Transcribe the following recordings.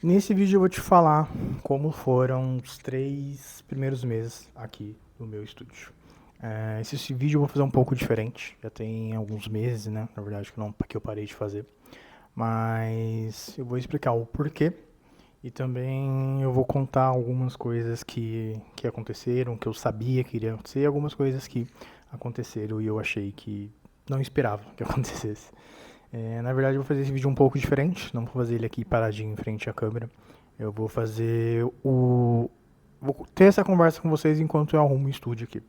Nesse vídeo eu vou te falar como foram os 3 primeiros meses aqui no meu estúdio. Esse vídeo eu vou fazer um pouco diferente, já tem alguns meses, né, na verdade, que eu parei de fazer. Mas eu vou explicar o porquê e também eu vou contar algumas coisas que aconteceram, que eu sabia que iria acontecer, e algumas coisas que aconteceram e eu achei que não esperava que acontecesse. Na verdade, eu vou fazer esse vídeo um pouco diferente. Não vou fazer ele aqui paradinho em frente à câmera. Eu vou fazer o. Vou ter essa conversa com vocês enquanto eu arrumo o estúdio aqui.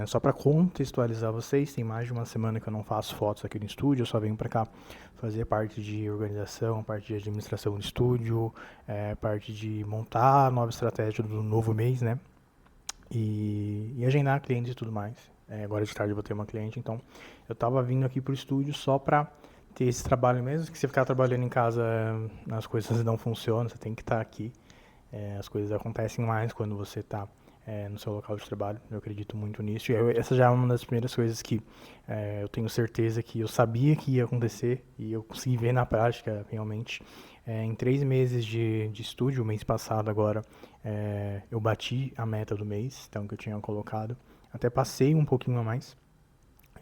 Só para contextualizar vocês, tem mais de uma semana que eu não faço fotos aqui no estúdio. Eu só venho para cá fazer parte de organização, parte de administração do estúdio, parte de montar a nova estratégia do novo mês, né? E agendar clientes e tudo mais. Agora de tarde eu vou ter uma cliente, então eu tava vindo aqui pro estúdio só pra ter esse trabalho mesmo, que se ficar trabalhando em casa as coisas não funcionam, você tem que estar aqui. As coisas acontecem mais quando você está no seu local de trabalho, eu acredito muito nisso. Essa já é uma das primeiras coisas que eu tenho certeza que eu sabia que ia acontecer e eu consegui ver na prática realmente. Em 3 meses de estúdio, o mês passado agora, eu bati a meta do mês, então que eu tinha colocado. Até passei um pouquinho a mais.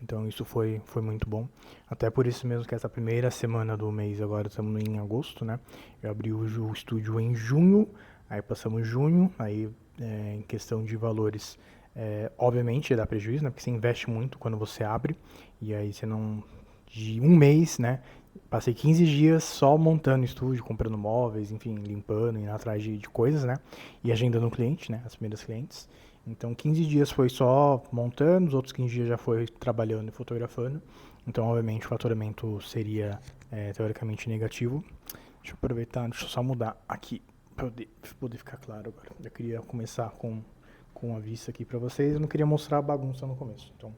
Então isso foi muito bom. Até por isso mesmo que essa primeira semana do mês, agora estamos em agosto, né? Eu abri o estúdio em junho, aí passamos junho, aí em questão de valores, obviamente dá prejuízo, né? Porque você investe muito quando você abre, e aí você não. De um mês, né? Passei 15 dias só montando o estúdio, comprando móveis, enfim, limpando, indo atrás de coisas, né? E agendando o cliente, né? As primeiras clientes. Então, 15 dias foi só montando, os outros 15 dias já foi trabalhando e fotografando. Então, obviamente, o faturamento seria teoricamente negativo. Deixa eu aproveitar, deixa eu só mudar aqui para poder ficar claro agora. Eu queria começar com a vista aqui para vocês, eu não queria mostrar a bagunça no começo. Então,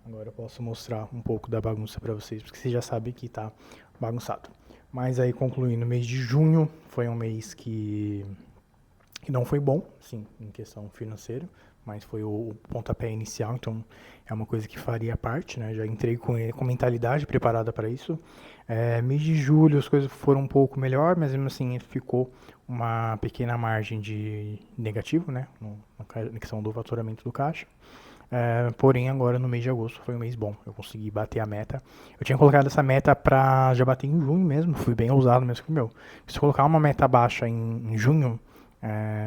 agora eu posso mostrar um pouco da bagunça para vocês, porque vocês já sabem que está bagunçado. Mas aí, concluindo, o mês de junho foi um mês que não foi bom, sim, em questão financeira, mas foi o pontapé inicial, então é uma coisa que faria parte, né? Já entrei com mentalidade preparada para isso. Mês de julho as coisas foram um pouco melhor, mas mesmo assim ficou uma pequena margem de negativo, né? Na questão do faturamento do caixa. Porém, agora no mês de agosto foi um mês bom. Eu consegui bater a meta. Eu tinha colocado essa meta pra já bater em junho mesmo. Fui bem ousado mesmo que meu. Se eu colocar uma meta baixa em junho,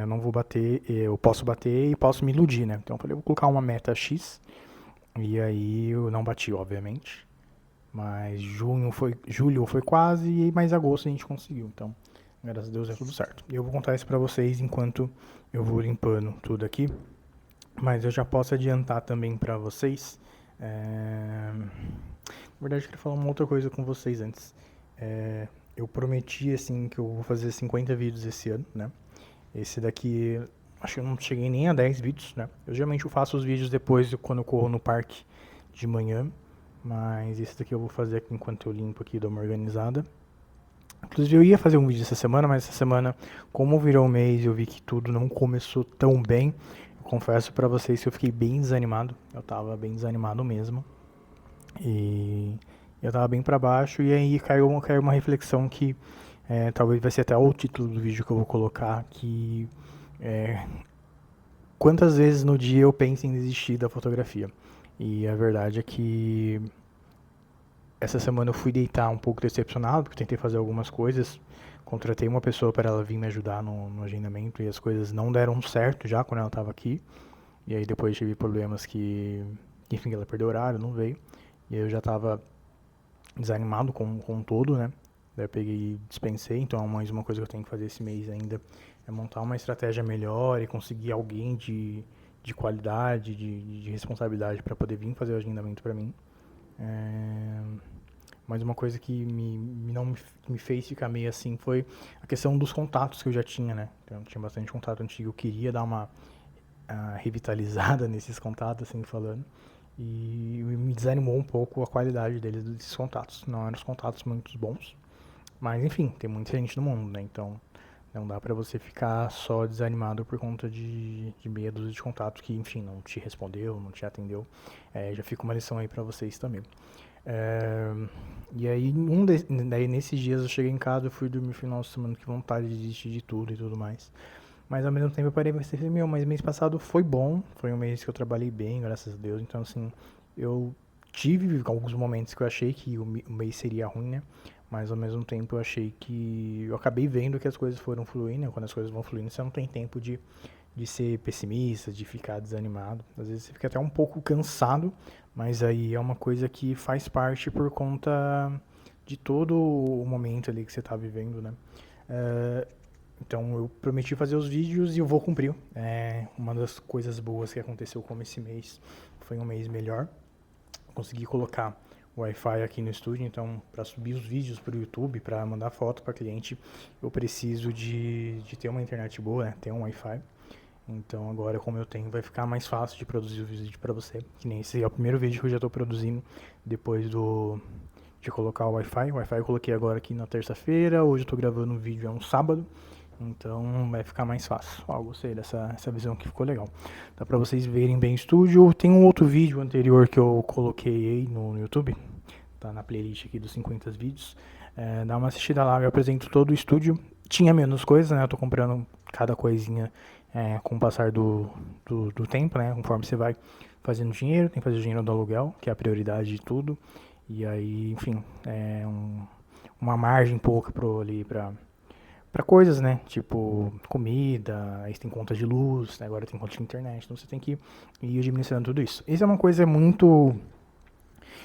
eu não vou bater. Eu posso bater e posso me iludir, né? Então eu falei, eu vou colocar uma meta X. E aí eu não bati, obviamente. Mas julho foi quase, mas agosto a gente conseguiu. Então, graças a Deus é tudo certo. E eu vou contar isso pra vocês enquanto eu vou limpando tudo aqui. Mas eu já posso adiantar também para vocês. Na verdade, eu queria falar uma outra coisa com vocês antes. Eu prometi assim que eu vou fazer 50 vídeos esse ano, né? Esse daqui, acho que eu não cheguei nem a 10 vídeos, né? Eu geralmente faço os vídeos depois quando eu corro no parque de manhã. Mas esse daqui eu vou fazer aqui enquanto eu limpo aqui e dou uma organizada. Inclusive eu ia fazer um vídeo essa semana, mas essa semana, como virou um mês, eu vi que tudo não começou tão bem. Eu confesso pra vocês que eu fiquei bem desanimado. Eu tava bem desanimado mesmo. E eu tava bem pra baixo. E aí caiu uma reflexão que talvez vai ser até o título do vídeo que eu vou colocar. Que quantas vezes no dia eu penso em desistir da fotografia? E a verdade é que essa semana eu fui deitar um pouco decepcionado, porque tentei fazer algumas coisas. Contratei uma pessoa para ela vir me ajudar no agendamento e as coisas não deram certo já quando ela estava aqui. E aí depois tive problemas enfim, ela perdeu o horário, não veio. E aí eu já estava desanimado com tudo, né? Daí eu peguei e dispensei, então mais uma coisa que eu tenho que fazer esse mês ainda é montar uma estratégia melhor e conseguir alguém de qualidade, de responsabilidade para poder vir fazer o agendamento para mim. Mas uma coisa que não me fez ficar meio assim foi a questão dos contatos que eu já tinha, né? Então, eu tinha bastante contato antigo, eu queria dar uma revitalizada nesses contatos, assim falando. E me desanimou um pouco a qualidade desses contatos. Não eram os contatos muito bons. Mas enfim, tem muita gente no mundo, né? Então não dá pra você ficar só desanimado por conta de meia dúzia de contatos que, enfim, não te respondeu, não te atendeu. Já fica uma lição aí pra vocês também. É, e aí, daí nesses dias eu cheguei em casa, eu fui dormir, falei, nossa, mano, que vontade de desistir de tudo e tudo mais. Mas ao mesmo tempo eu parei e pensei, meu, mas mês passado foi bom, foi um mês que eu trabalhei bem, graças a Deus. Então, assim, eu tive alguns momentos que eu achei que o mês seria ruim, né? Mas ao mesmo tempo eu achei que. Eu acabei vendo que as coisas foram fluindo, né? Quando as coisas vão fluindo, você não tem tempo de ser pessimista, de ficar desanimado. Às vezes você fica até um pouco cansado, mas aí é uma coisa que faz parte por conta de todo o momento ali que você está vivendo, né? É, então eu prometi fazer os vídeos e eu vou cumprir. Uma das coisas boas que aconteceu como esse mês foi um mês melhor. Consegui colocar o Wi-Fi aqui no estúdio, então para subir os vídeos para o YouTube, para mandar foto para cliente, eu preciso de ter uma internet boa, né? Ter um Wi-Fi. Então agora, como eu tenho, vai ficar mais fácil de produzir o vídeo para você. Que nem esse é o primeiro vídeo que eu já estou produzindo depois de colocar o Wi-Fi. O Wi-Fi eu coloquei agora aqui na terça-feira, hoje eu estou gravando um vídeo, é um sábado. Então vai ficar mais fácil. Ó, gostei dessa visão que ficou legal. Dá pra vocês verem bem o estúdio. Tem um outro vídeo anterior que eu coloquei aí no YouTube. Tá na playlist aqui dos 50 vídeos. Dá uma assistida lá, eu apresento todo o estúdio. Tinha menos coisas, né? Eu tô comprando cada coisinha com o passar do tempo, né? Conforme você vai fazendo dinheiro, tem que fazer o dinheiro do aluguel, que é a prioridade de tudo. E aí, enfim, uma margem pouca ali pra coisas, né? Tipo comida, aí tem conta de luz, né? Agora tem conta de internet, então você tem que ir administrando tudo isso. Isso é uma coisa muito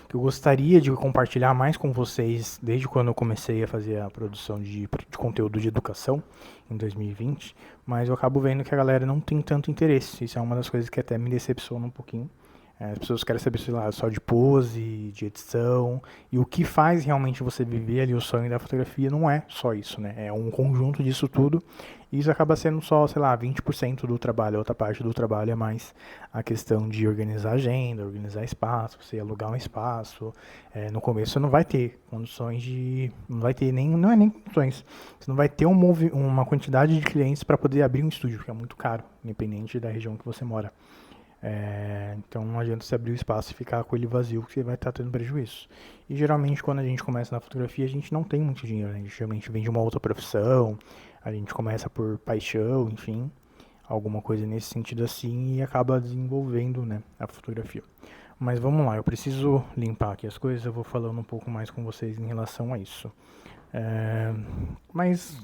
que eu gostaria de compartilhar mais com vocês desde quando eu comecei a fazer a produção de conteúdo de educação em 2020, mas eu acabo vendo que a galera não tem tanto interesse. Isso é uma das coisas que até me decepciona um pouquinho. As pessoas querem saber, sei lá, só de pose, de edição, e o que faz realmente você viver ali o sonho da fotografia não é só isso, né? É um conjunto disso tudo, e isso acaba sendo só, sei lá, 20% do trabalho, a outra parte do trabalho é mais a questão de organizar a agenda, organizar espaço, você alugar um espaço. No começo você não vai ter condições de. Não vai ter nem. Não é nem condições. Você não vai ter uma quantidade de clientes para poder abrir um estúdio, que é muito caro, independente da região que você mora. Então não adianta você abrir o espaço e ficar com ele vazio, que você vai estar tendo prejuízo. E geralmente quando a gente começa na fotografia, a gente não tem muito dinheiro, né? A gente geralmente vem de uma outra profissão, a gente começa por paixão, enfim, alguma coisa nesse sentido assim e acaba desenvolvendo, né, a fotografia. Mas vamos lá, eu preciso limpar aqui as coisas, eu vou falando um pouco mais com vocês em relação a isso. Mas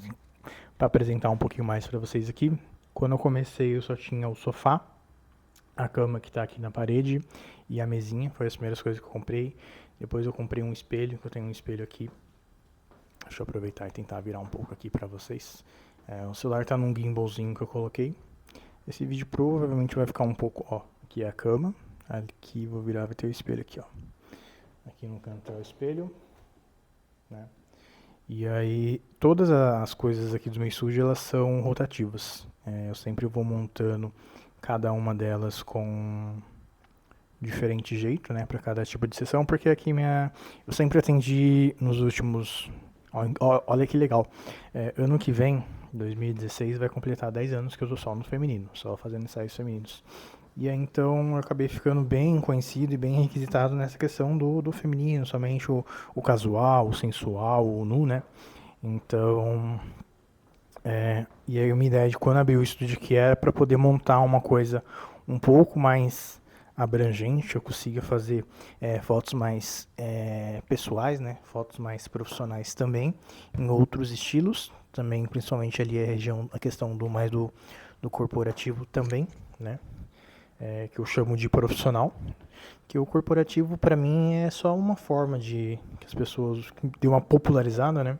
para apresentar um pouquinho mais para vocês aqui, quando eu comecei eu só tinha o sofá, a cama que está aqui na parede e a mesinha, foi as primeiras coisas que eu comprei. Depois eu comprei um espelho, que eu tenho um espelho aqui. Deixa eu aproveitar e tentar virar um pouco aqui para vocês. O celular está num gimbalzinho que eu coloquei. Esse vídeo provavelmente vai ficar um pouco, ó, aqui é a cama, aqui vou virar, vai ter o espelho aqui, ó. Aqui no canto é o espelho, né? E aí, todas as coisas aqui do meu estúdio, elas são rotativas. Eu sempre vou montando cada uma delas com diferente jeito, né, para cada tipo de sessão, porque aqui eu sempre atendi nos últimos, olha que legal, ano que vem, 2016, vai completar 10 anos que eu tô só no feminino, só fazendo ensaios femininos. E aí então eu acabei ficando bem conhecido e bem requisitado nessa questão do feminino, somente o casual, o sensual, o nu, né? Então, e aí uma ideia de quando abri o estúdio que era para poder montar uma coisa um pouco mais abrangente, eu consiga fazer fotos mais pessoais, né? Fotos mais profissionais também, em outros estilos, também principalmente ali a questão do corporativo também, né? Que eu chamo de profissional, que o corporativo para mim é só uma forma de que as pessoas deu uma popularizada, né?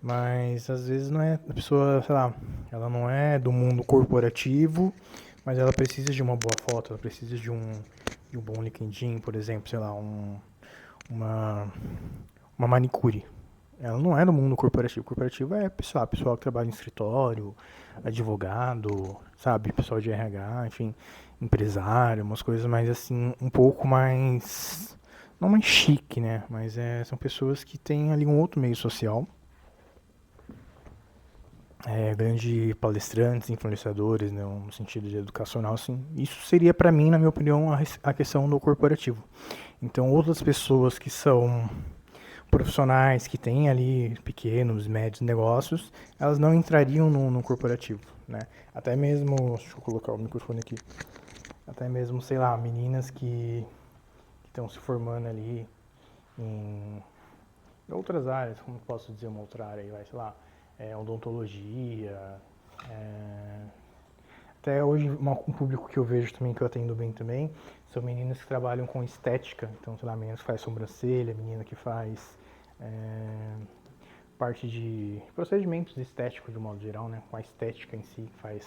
Mas às vezes não é a pessoa, sei lá, ela não é do mundo corporativo, mas ela precisa de uma boa foto, ela precisa de um bom LinkedIn, por exemplo, sei lá, uma, uma manicure. Ela não é do mundo corporativo. O corporativo é pessoal que trabalha em escritório, advogado, sabe, pessoal de RH, enfim, empresário, umas coisas mais assim, um pouco mais, não mais chique, né? Mas são pessoas que têm ali um outro meio social. Grande palestrantes, influenciadores, né, no sentido de educacional, assim. Isso seria para mim, na minha opinião, a questão do corporativo. Então, outras pessoas que são profissionais, que têm ali pequenos, médios negócios, elas não entrariam no corporativo, né? Até mesmo, deixa eu colocar o microfone aqui, até mesmo, sei lá, meninas que estão se formando ali em outras áreas, como posso dizer uma outra área aí, vai, sei lá, odontologia, é, até hoje um público que eu vejo também, que eu atendo bem também, são meninas que trabalham com estética, então, sei lá, meninas que faz sobrancelha, menina que faz parte de procedimentos estéticos de um modo geral, né, com a estética em si, que faz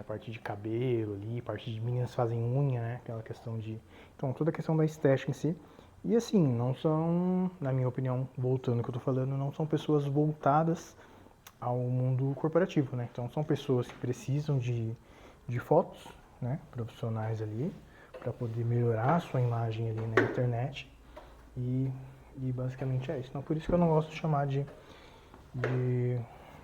parte de cabelo ali, parte de meninas fazem unha, né, aquela questão de... Então, toda a questão da estética em si. E assim, não são, na minha opinião, voltando ao que eu tô falando, não são pessoas voltadas ao mundo corporativo, né? Então, são pessoas que precisam de fotos, né, profissionais ali, para poder melhorar a sua imagem ali na internet. E basicamente é isso. Então, por isso que eu não gosto de chamar de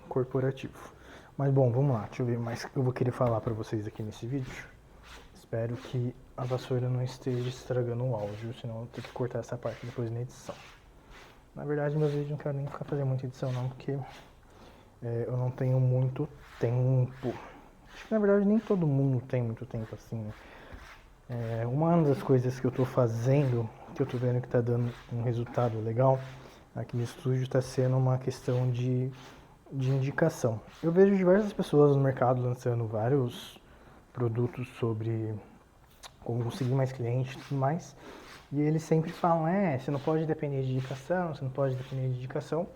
corporativo. Mas bom, vamos lá, deixa eu ver mais que eu vou querer falar para vocês aqui nesse vídeo. Espero que a vassoura não esteja estragando o áudio, senão eu vou ter que cortar essa parte depois na edição. Na verdade, meus vídeos não quero nem ficar fazendo muita edição não, porque eu não tenho muito tempo. Acho que na verdade nem todo mundo tem muito tempo assim, né? Uma das coisas que eu tô fazendo, que eu tô vendo que tá dando um resultado legal aqui no estúdio, tá sendo uma questão de indicação. Eu vejo diversas pessoas no mercado lançando vários produtos sobre como conseguir mais clientes e tudo mais. E eles sempre falam, você não pode depender de indicação, você não pode depender de indicação.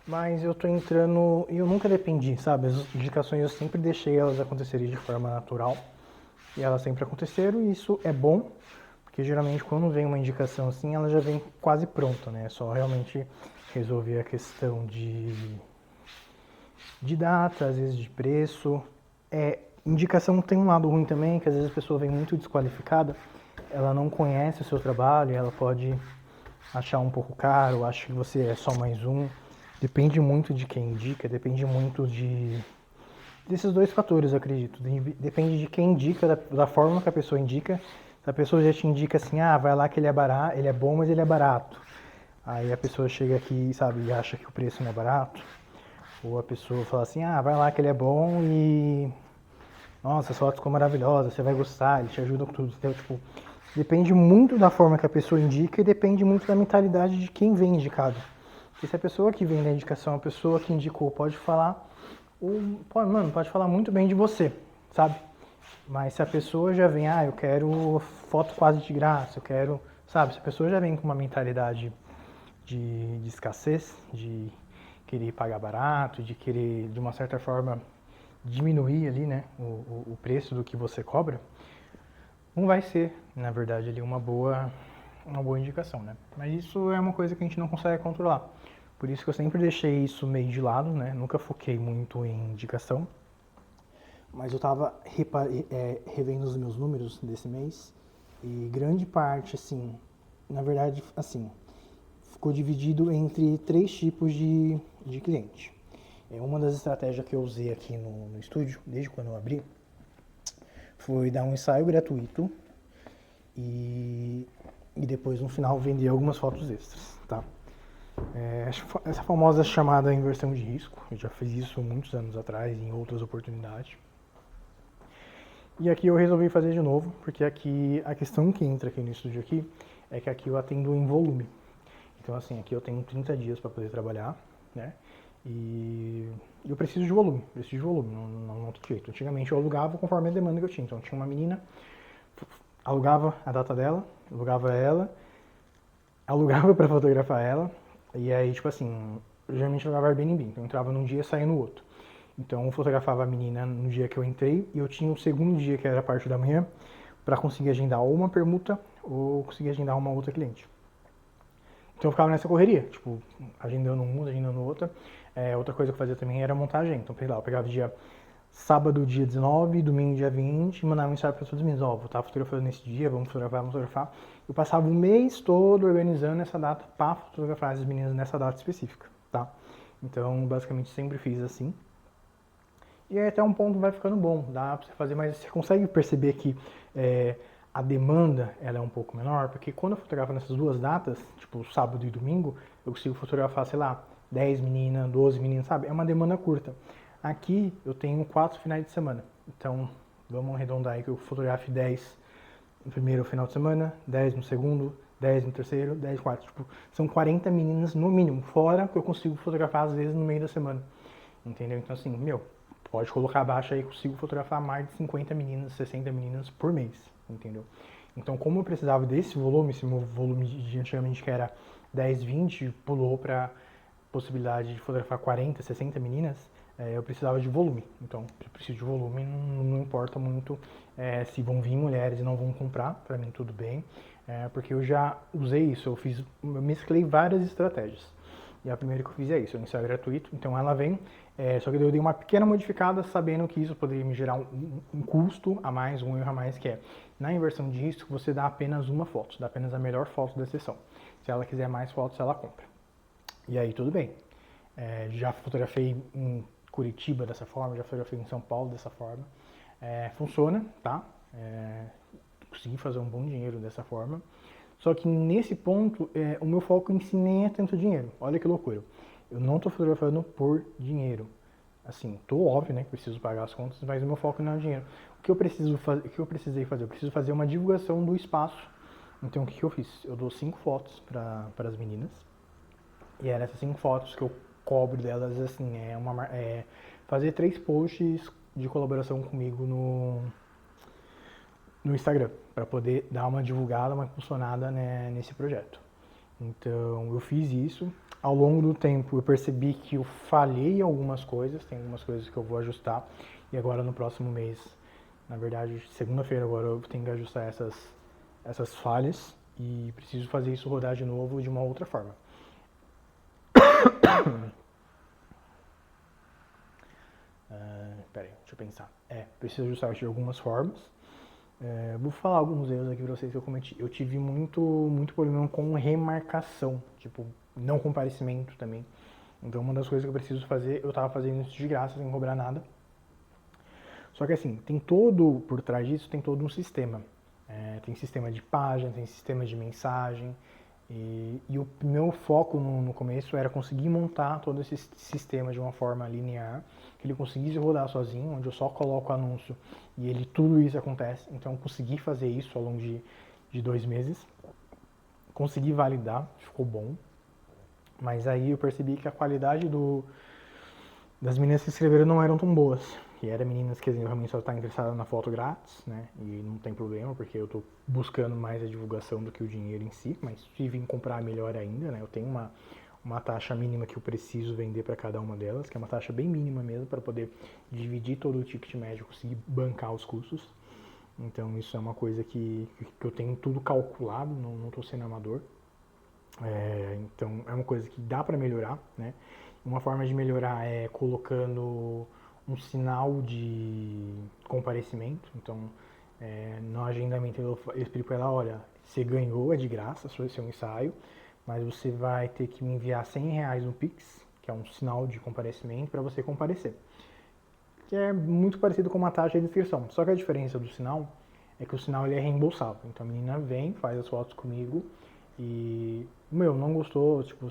Mas eu tô entrando, e eu nunca dependi, sabe? As indicações eu sempre deixei elas acontecerem de forma natural. E elas sempre aconteceram, e isso é bom, porque geralmente quando vem uma indicação assim, ela já vem quase pronta, né? É só realmente resolver a questão de data, às vezes de preço. Indicação tem um lado ruim também, que às vezes a pessoa vem muito desqualificada, ela não conhece o seu trabalho, ela pode achar um pouco caro, acha que você é só mais um. Depende muito de quem indica, depende muito desses dois fatores, eu acredito. Depende de quem indica, da forma que a pessoa indica. Se a pessoa já te indica assim, vai lá que ele é barato, ele é bom, mas ele é barato. Aí a pessoa chega aqui, sabe, e acha que o preço não é barato. Ou a pessoa fala assim, vai lá que ele é bom e... Nossa, as fotos ficou maravilhosa, você vai gostar, ele te ajuda com tudo. Então, tipo, depende muito da forma que a pessoa indica e depende muito da mentalidade de quem vem indicado. Porque se a pessoa que vem da indicação, a pessoa que indicou pode falar, pode falar muito bem de você, sabe? Mas se a pessoa já vem, eu quero foto quase de graça, eu quero, sabe? Se a pessoa já vem com uma mentalidade de escassez, de querer pagar barato, de querer, de uma certa forma, diminuir ali, né, o preço do que você cobra, não vai ser, na verdade, ali uma boa indicação, né? Mas isso é uma coisa que a gente não consegue controlar. Por isso que eu sempre deixei isso meio de lado, né? Nunca foquei muito em indicação. Mas eu tava revendo os meus números desse mês e grande parte, assim, na verdade, assim, ficou dividido entre 3 tipos de cliente. Uma das estratégias que eu usei aqui no estúdio, desde quando eu abri, foi dar um ensaio gratuito e depois no final vender algumas fotos extras, tá? Essa famosa chamada inversão de risco, eu já fiz isso muitos anos atrás em outras oportunidades. E aqui eu resolvi fazer de novo, porque aqui a questão que entra aqui no estúdio aqui é que aqui eu atendo em volume. Então assim, aqui eu tenho 30 dias para poder trabalhar, né? E eu preciso de volume, não tem jeito. Antigamente eu alugava conforme a demanda que eu tinha. Então tinha uma menina, alugava a data dela, alugava ela, alugava para fotografar ela, e aí, tipo assim, eu geralmente alugava Airbnb, então eu entrava num dia e saía no outro. Então eu fotografava a menina no dia que eu entrei, e eu tinha o segundo dia, que era a parte da manhã, para conseguir agendar ou uma permuta, ou conseguir agendar uma outra cliente. Então eu ficava nessa correria, tipo, agendando uma, agendando outra. Outra coisa que eu fazia também era montagem. Então, eu pegava dia sábado, dia 19, domingo, dia 20, e mandava mensagem para todos os meninos, vou estar fotografando nesse dia, vamos fotografar. Eu passava o mês todo organizando essa data para fotografar as meninas nessa data específica, tá? Então, basicamente, sempre fiz assim. E aí até um ponto vai ficando bom, dá pra você fazer, mas você consegue perceber que a demanda ela é um pouco menor, porque quando eu fotografo nessas duas datas, tipo sábado e domingo, eu consigo fotografar, sei lá, 10 meninas, 12 meninas, sabe? É uma demanda curta. Aqui eu tenho 4 finais de semana, então vamos arredondar aí que eu fotografe 10 no primeiro final de semana, 10 no segundo, 10 no terceiro, 10 no quarto. Tipo, são 40 meninas no mínimo, fora que eu consigo fotografar às vezes no meio da semana. Entendeu? Então assim, meu, pode colocar abaixo aí, consigo fotografar mais de 50 meninas, 60 meninas por mês, entendeu? Então, como eu precisava desse volume, esse meu volume de antigamente que era 10, 20, pulou para possibilidade de fotografar 40, 60 meninas, eu precisava de volume. Então, eu preciso de volume, não importa muito se vão vir mulheres e não vão comprar, para mim tudo bem, porque eu já usei isso, eu mesclei várias estratégias. E a primeira que eu fiz é isso, o ensaio é gratuito, então ela vem, só que eu dei uma pequena modificada sabendo que isso poderia me gerar um custo a mais, um erro a mais, que é, na inversão de risco, você dá apenas uma foto, dá apenas a melhor foto da sessão. Se ela quiser mais fotos, ela compra. E aí tudo bem. Já fotografei em Curitiba dessa forma, já fotografei em São Paulo dessa forma. Funciona, tá? Consegui fazer um bom dinheiro dessa forma. Só que nesse ponto, o meu foco em si nem é tanto dinheiro. Olha que loucura. Eu não estou fotografando por dinheiro. Assim, tô óbvio, né, que preciso pagar as contas, mas o meu foco não é o dinheiro. O que eu precisei fazer? Eu preciso fazer uma divulgação do espaço. Então, o que eu fiz? Eu dou 5 fotos para as meninas. E eram essas 5 fotos que eu cobro delas, assim, fazer 3 posts de colaboração comigo no Instagram, para poder dar uma divulgada, uma impulsionada, né, nesse projeto. Então, eu fiz isso. Ao longo do tempo, eu percebi que eu falhei em algumas coisas, tem algumas coisas que eu vou ajustar. E agora, no próximo mês, na verdade, segunda-feira agora, eu tenho que ajustar essas falhas e preciso fazer isso rodar de novo de uma outra forma. Peraí, deixa eu pensar. Preciso ajustar de algumas formas. Vou falar alguns erros aqui pra vocês que eu cometi. Eu tive muito problema com remarcação, tipo, não comparecimento também. Então, uma das coisas que eu preciso fazer, eu tava fazendo isso de graça, sem cobrar nada. Só que assim, por trás disso, tem todo um sistema. Tem sistema de página, tem sistema de mensagem. E o meu foco no começo era conseguir montar todo esse sistema de uma forma linear, que ele conseguisse rodar sozinho, onde eu só coloco o anúncio e tudo isso acontece. Então eu consegui fazer isso ao longo de 2 meses. Consegui validar, ficou bom. Mas aí eu percebi que a qualidade das meninas que se inscreveram não eram tão boas. Que eram meninas que realmente só estavam interessadas na foto grátis, né? E não tem problema, porque eu estou buscando mais a divulgação do que o dinheiro em si. Mas se vir comprar, melhor ainda, né? Eu tenho uma taxa mínima que eu preciso vender para cada uma delas, que é uma taxa bem mínima mesmo, para poder dividir todo o ticket médio e conseguir bancar os custos. Então isso é uma coisa que eu tenho tudo calculado, não estou sendo amador. Então é uma coisa que dá para melhorar, né? Uma forma de melhorar é colocando um sinal de comparecimento. Então, no agendamento eu explico para ela, olha, você ganhou, é de graça, seu ensaio, mas você vai ter que me enviar R$100 no Pix, que é um sinal de comparecimento, para você comparecer. Que é muito parecido com uma taxa de inscrição. Só que a diferença do sinal é que o sinal ele é reembolsável. Então a menina vem, faz as fotos comigo e, não gostou, tipo,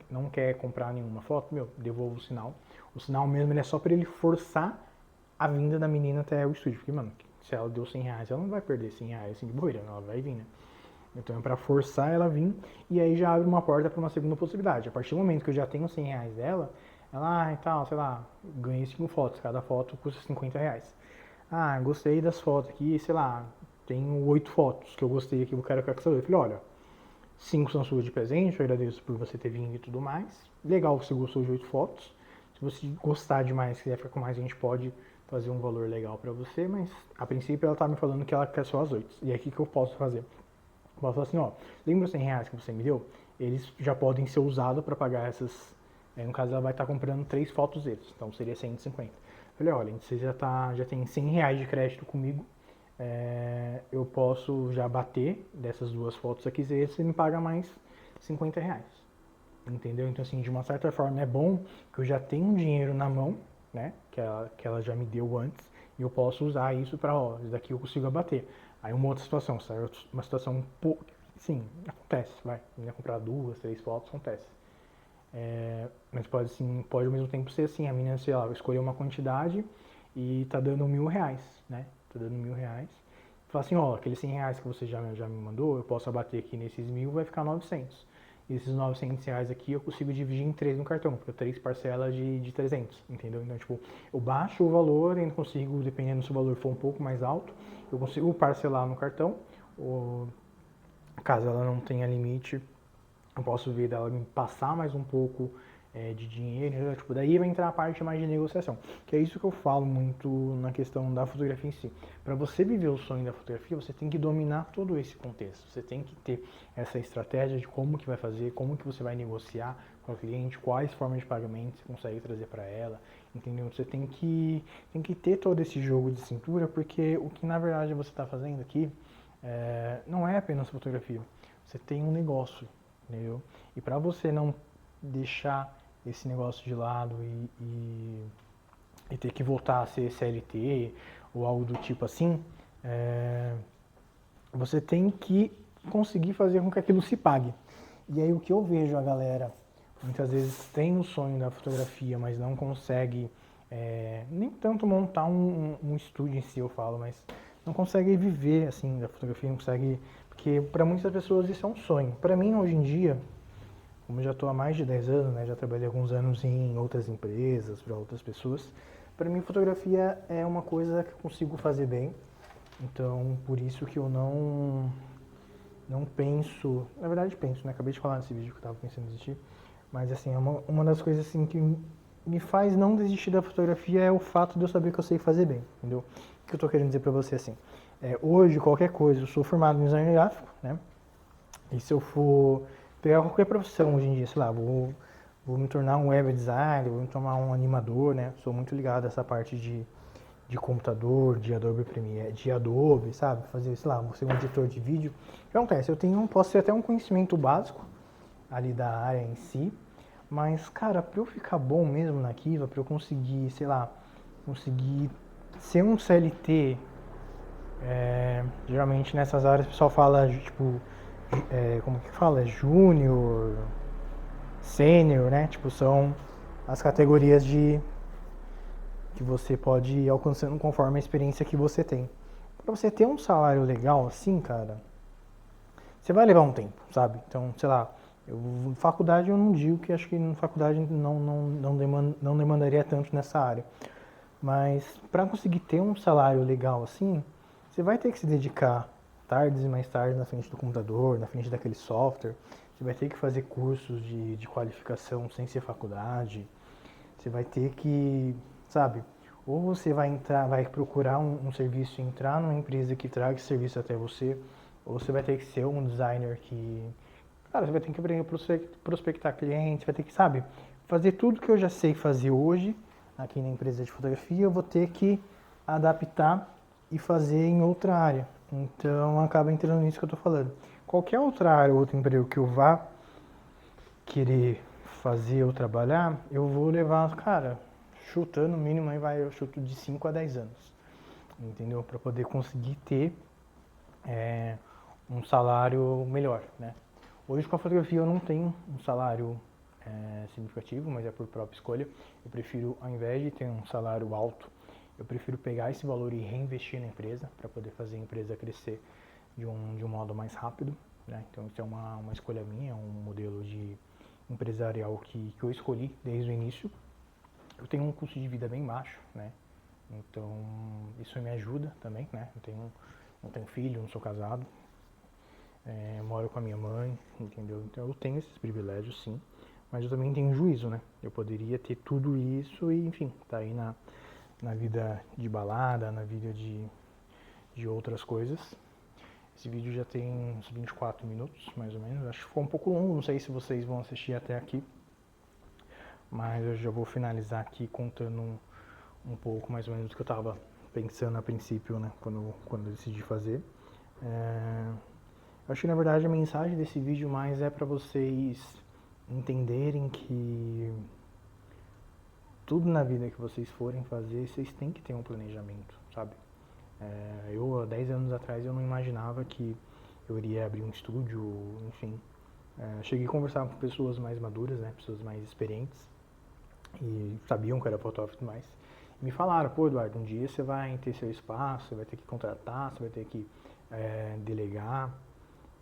não quer comprar nenhuma foto, devolvo o sinal. O sinal mesmo ele é só para ele forçar a vinda da menina até o estúdio. Porque, se ela deu R$100, ela não vai perder R$100 assim de bobeira, ela vai vir, né? Então é para forçar ela a vir e aí já abre uma porta para uma segunda possibilidade. A partir do momento que eu já tenho R$100 dela, ela, sei lá, ganhei 5 fotos, cada foto custa R$50. Gostei das fotos aqui, sei lá, tenho 8 fotos que eu gostei aqui, eu quero que você. Eu falei, olha, 5 são suas de presente, eu agradeço por você ter vindo e tudo mais. Legal que você gostou de 8 fotos. Se você gostar demais, quiser ficar com mais, a gente pode fazer um valor legal pra você, mas a princípio ela tá me falando que ela quer só as 8. E aí o que eu posso fazer? Eu posso falar assim, ó, lembra os R$100 que você me deu? Eles já podem ser usados para pagar essas. No caso, ela vai estar comprando 3 fotos deles, então seria 150. Eu falei, olha, você já tem R$100 de crédito comigo, eu posso já bater dessas 2 fotos aqui, você me paga mais R$50. Entendeu? Então, assim, de uma certa forma é bom que eu já tenho um dinheiro na mão, né, que ela já me deu antes, e eu posso usar isso para, ó, isso daqui eu consigo abater. Aí uma outra situação, certo? Uma situação, sim, acontece, vai. A menina comprar 2, 3 fotos, acontece. Mas pode, assim, pode ao mesmo tempo ser assim, a menina, sei lá, escolher uma quantidade e tá dando R$ 1.000, né? Tá dando R$ 1.000. Fala assim, ó, aqueles R$ 100 que você já me mandou, eu posso abater aqui nesses 1.000, vai ficar 900. E esses R$ 900 aqui eu consigo dividir em 3 no cartão, porque 3 parcelas de 300, entendeu? Então, tipo, eu baixo o valor, ainda consigo, dependendo se o valor for um pouco mais alto, eu consigo parcelar no cartão, ou caso ela não tenha limite, eu posso ver dela me passar mais um pouco de dinheiro, tipo, daí vai entrar a parte mais de negociação, que é isso que eu falo muito na questão da fotografia em si. Para você viver o sonho da fotografia, você tem que dominar todo esse contexto, você tem que ter essa estratégia de como que vai fazer, como que você vai negociar com o cliente, quais formas de pagamento você consegue trazer para ela, entendeu? Você tem que ter todo esse jogo de cintura, porque o que na verdade você está fazendo aqui não é apenas fotografia, você tem um negócio, entendeu? E para você não deixar esse negócio de lado e ter que voltar a ser CLT ou algo do tipo assim, você tem que conseguir fazer com que aquilo se pague. E aí o que eu vejo a galera muitas vezes tem o sonho da fotografia, mas não consegue nem tanto montar um estúdio em si, eu falo, mas não consegue viver assim da fotografia, não consegue, porque para muitas pessoas isso é um sonho. Para mim hoje em dia, como eu já estou há mais de 10 anos, né, já trabalhei alguns anos em outras empresas, para outras pessoas, para mim fotografia é uma coisa que eu consigo fazer bem. Então, por isso que eu não penso, na verdade penso, né, acabei de falar nesse vídeo que eu estava pensando em desistir, mas assim, é uma das coisas assim que me faz não desistir da fotografia é o fato de eu saber que eu sei fazer bem, entendeu? O que eu estou querendo dizer para você assim, hoje qualquer coisa, eu sou formado em design gráfico, né? E se eu for pegar qualquer profissão hoje em dia, sei lá, vou me tornar um web designer, vou me tornar um animador, né? Sou muito ligado a essa parte de computador, de Adobe Premiere, de Adobe, sabe? Fazer, sei lá, vou ser um editor de vídeo. O que acontece? Posso ter até um conhecimento básico ali da área em si, mas, cara, pra eu ficar bom mesmo naquilo, pra eu conseguir, sei lá, conseguir ser um CLT, geralmente nessas áreas o pessoal fala, tipo, como que fala? Júnior, sênior, né? Tipo, são as categorias que você pode ir alcançando conforme a experiência que você tem. Pra você ter um salário legal assim, cara, você vai levar um tempo, sabe? Então, sei lá, faculdade eu não digo que acho que na faculdade não demandaria tanto nessa área. Mas para conseguir ter um salário legal assim, você vai ter que se dedicar tardes e mais tardes na frente do computador, na frente daquele software. Você vai ter que fazer cursos de qualificação sem ser faculdade. Você vai ter que, sabe, ou você vai entrar, vai procurar um serviço, entrar numa empresa que traga esse serviço até você, ou você vai ter que ser um designer que, cara, você vai ter que aprender a prospectar clientes, vai ter que, sabe, fazer tudo que eu já sei fazer hoje aqui na empresa de fotografia, eu vou ter que adaptar e fazer em outra área. Então acaba entrando nisso que eu tô falando. Qualquer outra área, outro emprego que eu vá querer fazer ou trabalhar, eu vou levar, cara, chutando no mínimo aí vai, eu chuto de 5 a 10 anos, entendeu? Para poder conseguir ter um salário melhor, né? Hoje com a fotografia eu não tenho um salário significativo, mas é por própria escolha. Eu prefiro, ao invés de ter um salário alto, eu prefiro pegar esse valor e reinvestir na empresa para poder fazer a empresa crescer de um modo mais rápido, né? Então isso é uma escolha minha, um modelo de empresarial que eu escolhi desde o início. Eu tenho um custo de vida bem baixo, né? Então isso me ajuda também, né? Não tenho filho, não sou casado, moro com a minha mãe, entendeu? Então eu tenho esses privilégios sim, mas eu também tenho juízo, né? Eu poderia ter tudo isso e, enfim, tá aí na vida de balada, na vida de outras coisas. Esse vídeo já tem uns 24 minutos, mais ou menos. Acho que ficou um pouco longo, não sei se vocês vão assistir até aqui. Mas eu já vou finalizar aqui contando um pouco mais ou menos do que eu estava pensando a princípio, né? Quando eu decidi fazer. Eu acho que na verdade a mensagem desse vídeo mais é para vocês entenderem que tudo na vida que vocês forem fazer, vocês têm que ter um planejamento, sabe? Eu, há 10 anos atrás, eu não imaginava que eu iria abrir um estúdio, enfim. Cheguei a conversar com pessoas mais maduras, né, pessoas mais experientes, e sabiam que eu era fotógrafo e tudo mais. Me falaram, pô, Eduardo, um dia você vai ter seu espaço, você vai ter que contratar, você vai ter que delegar.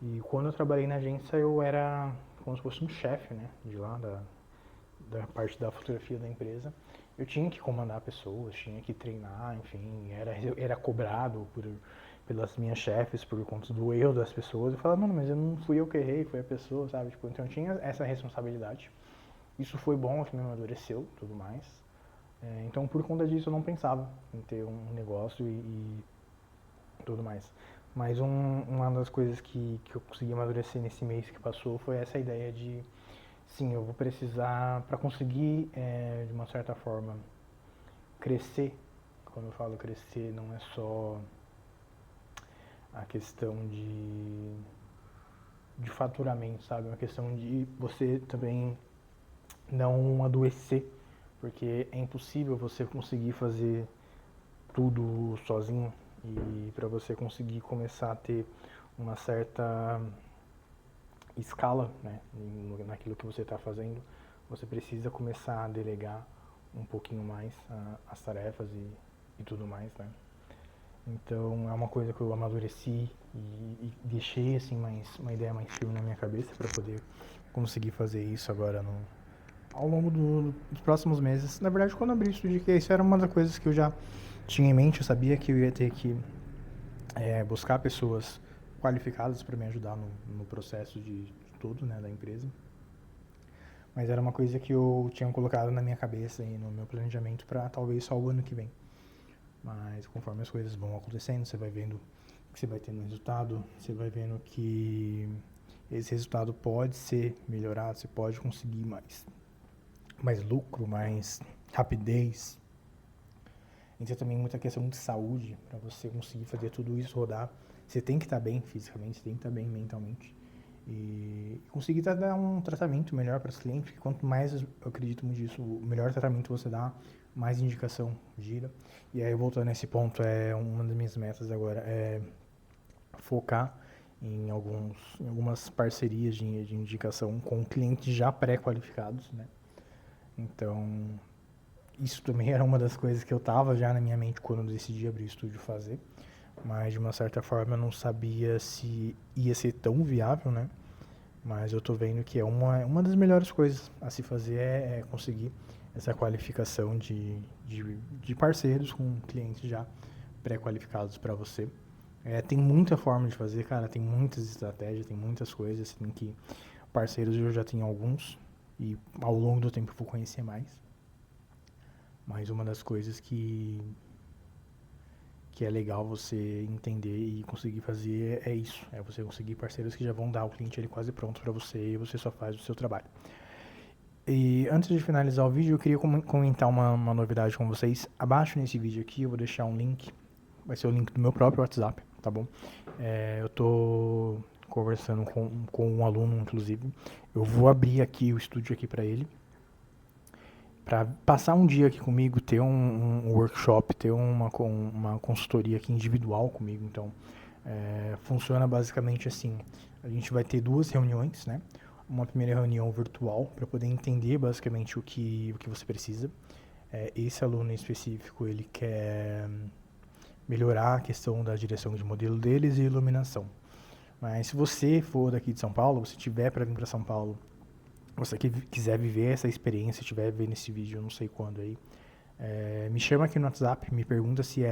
E quando eu trabalhei na agência, eu era como se fosse um chefe, né, de lá, da parte da fotografia da empresa. Eu tinha que comandar pessoas, tinha que treinar, enfim, era cobrado pelas minhas chefes por conta do erro das pessoas. Eu falava, mano, mas eu não fui eu que errei, foi a pessoa, sabe? Tipo, então eu tinha essa responsabilidade. Isso foi bom, isso me amadureceu, tudo mais. Então por conta disso eu não pensava em ter um negócio e tudo mais. Mas uma das coisas que eu consegui amadurecer nesse mês que passou foi essa ideia de, sim, eu vou precisar, para conseguir, de uma certa forma, crescer. Quando eu falo crescer, não é só a questão de faturamento, sabe? É uma questão de você também não adoecer, porque é impossível você conseguir fazer tudo sozinho e para você conseguir começar a ter uma certa escala, né, naquilo que você está fazendo, você precisa começar a delegar um pouquinho mais as tarefas e tudo mais, né? Então é uma coisa que eu amadureci e deixei assim uma ideia mais firme na minha cabeça para poder conseguir fazer isso agora ao longo dos próximos meses. Na verdade, quando eu abri o estúdio, que isso era uma das coisas que eu já tinha em mente, eu sabia que eu ia ter que buscar pessoas qualificadas para me ajudar no processo de tudo, né, da empresa. Mas era uma coisa que eu tinha colocado na minha cabeça e no meu planejamento para talvez só o ano que vem. Mas conforme as coisas vão acontecendo, você vai vendo que você vai tendo resultado, você vai vendo que esse resultado pode ser melhorado, você pode conseguir mais lucro, mais rapidez. Então também muita questão de saúde, para você conseguir fazer tudo isso rodar. Você tem que estar bem fisicamente, você tem que estar bem mentalmente. E conseguir dar um tratamento melhor para os clientes, porque quanto mais eu acredito muito nisso, o melhor tratamento você dá, mais indicação gira. E aí, voltando nesse ponto, uma das minhas metas agora é focar em algumas parcerias de indicação com clientes já pré-qualificados, né? Então, isso também era uma das coisas que eu tava já na minha mente quando eu decidi abrir o estúdio fazer, mas de uma certa forma eu não sabia se ia ser tão viável, né? Mas eu tô vendo que é uma das melhores coisas a se fazer é conseguir essa qualificação de parceiros com clientes já pré-qualificados para você. Tem muita forma de fazer, cara, tem muitas estratégias, tem muitas coisas, tem que parceiros eu já tenho alguns e ao longo do tempo eu vou conhecer mais. Mas uma das coisas que é legal você entender e conseguir fazer é isso. É você conseguir parceiros que já vão dar o cliente ele quase pronto para você e você só faz o seu trabalho. E antes de finalizar o vídeo, eu queria comentar uma novidade com vocês. Abaixo nesse vídeo aqui eu vou deixar um link, vai ser o link do meu próprio WhatsApp, tá bom? Eu tô conversando com um aluno, inclusive. Eu vou abrir aqui o estúdio aqui para ele, para passar um dia aqui comigo, ter um workshop, ter uma consultoria aqui individual comigo. Então, funciona basicamente assim: a gente vai ter 2 reuniões, né? Uma primeira reunião virtual para poder entender basicamente o que você precisa. Esse aluno em específico, ele quer melhorar a questão da direção de modelo deles e iluminação. Mas se você for daqui de São Paulo, se tiver para vir para São Paulo, você que quiser viver essa experiência, estiver vendo esse vídeo, eu não sei quando aí, me chama aqui no WhatsApp, me pergunta se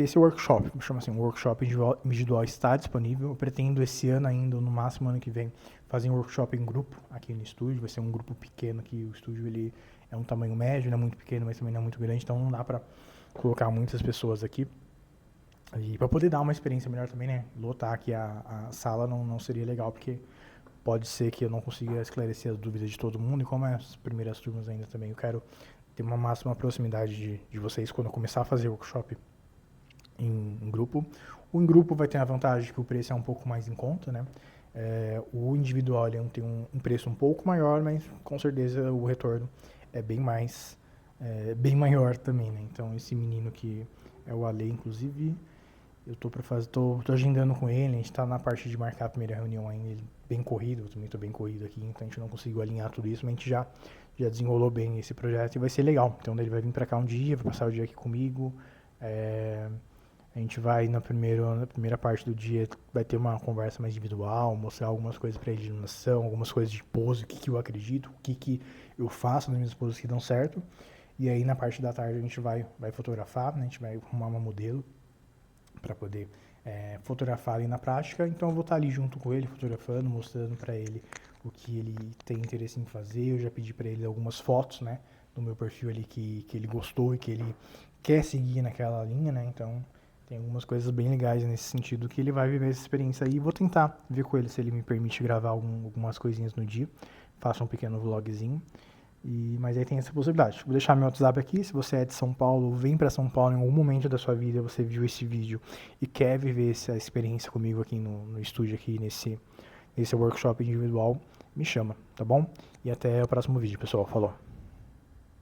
esse workshop, chama assim, um workshop individual está disponível. Eu pretendo esse ano ainda, no máximo ano que vem, fazer um workshop em grupo aqui no estúdio. Vai ser um grupo pequeno aqui, o estúdio ele é um tamanho médio, não é muito pequeno, mas também não é muito grande, então não dá para colocar muitas pessoas aqui. E para poder dar uma experiência melhor também, né? Lotar aqui a sala não seria legal, porque pode ser que eu não consiga esclarecer as dúvidas de todo mundo, e como é as primeiras turmas ainda também, eu quero ter uma máxima proximidade de vocês quando eu começar a fazer workshop em grupo. O em grupo vai ter a vantagem que o preço é um pouco mais em conta, né? O individual ele tem um preço um pouco maior, mas com certeza o retorno é bem maior também, né? Então esse menino que é o Ale, inclusive. Eu tô agendando com ele, a gente tá na parte de marcar a primeira reunião ainda, ele bem corrido, eu também tô bem corrido aqui, então a gente não conseguiu alinhar tudo isso, mas a gente já desenrolou bem esse projeto e vai ser legal. Então ele vai vir pra cá um dia, vai passar o dia aqui comigo, a gente vai na primeira parte do dia, vai ter uma conversa mais individual, mostrar algumas coisas pra ele de iluminação, algumas coisas de pose, o que eu acredito, o que eu faço nas minhas poses que dão certo. E aí na parte da tarde a gente vai fotografar, né? A gente vai arrumar uma modelo para poder fotografar ali na prática. Então eu vou estar ali junto com ele, fotografando, mostrando para ele o que ele tem interesse em fazer. Eu já pedi para ele algumas fotos, né, do meu perfil ali que ele gostou e que ele quer seguir naquela linha, né? Então tem algumas coisas bem legais nesse sentido que ele vai viver essa experiência aí. Vou tentar ver com ele se ele me permite gravar algumas coisinhas no dia. Faça um pequeno vlogzinho. Mas aí tem essa possibilidade. Vou deixar meu WhatsApp aqui. Se você é de São Paulo, vem para São Paulo em algum momento da sua vida, você viu esse vídeo e quer viver essa experiência comigo aqui no estúdio, aqui nesse workshop individual, me chama, tá bom? E até o próximo vídeo, pessoal. Falou!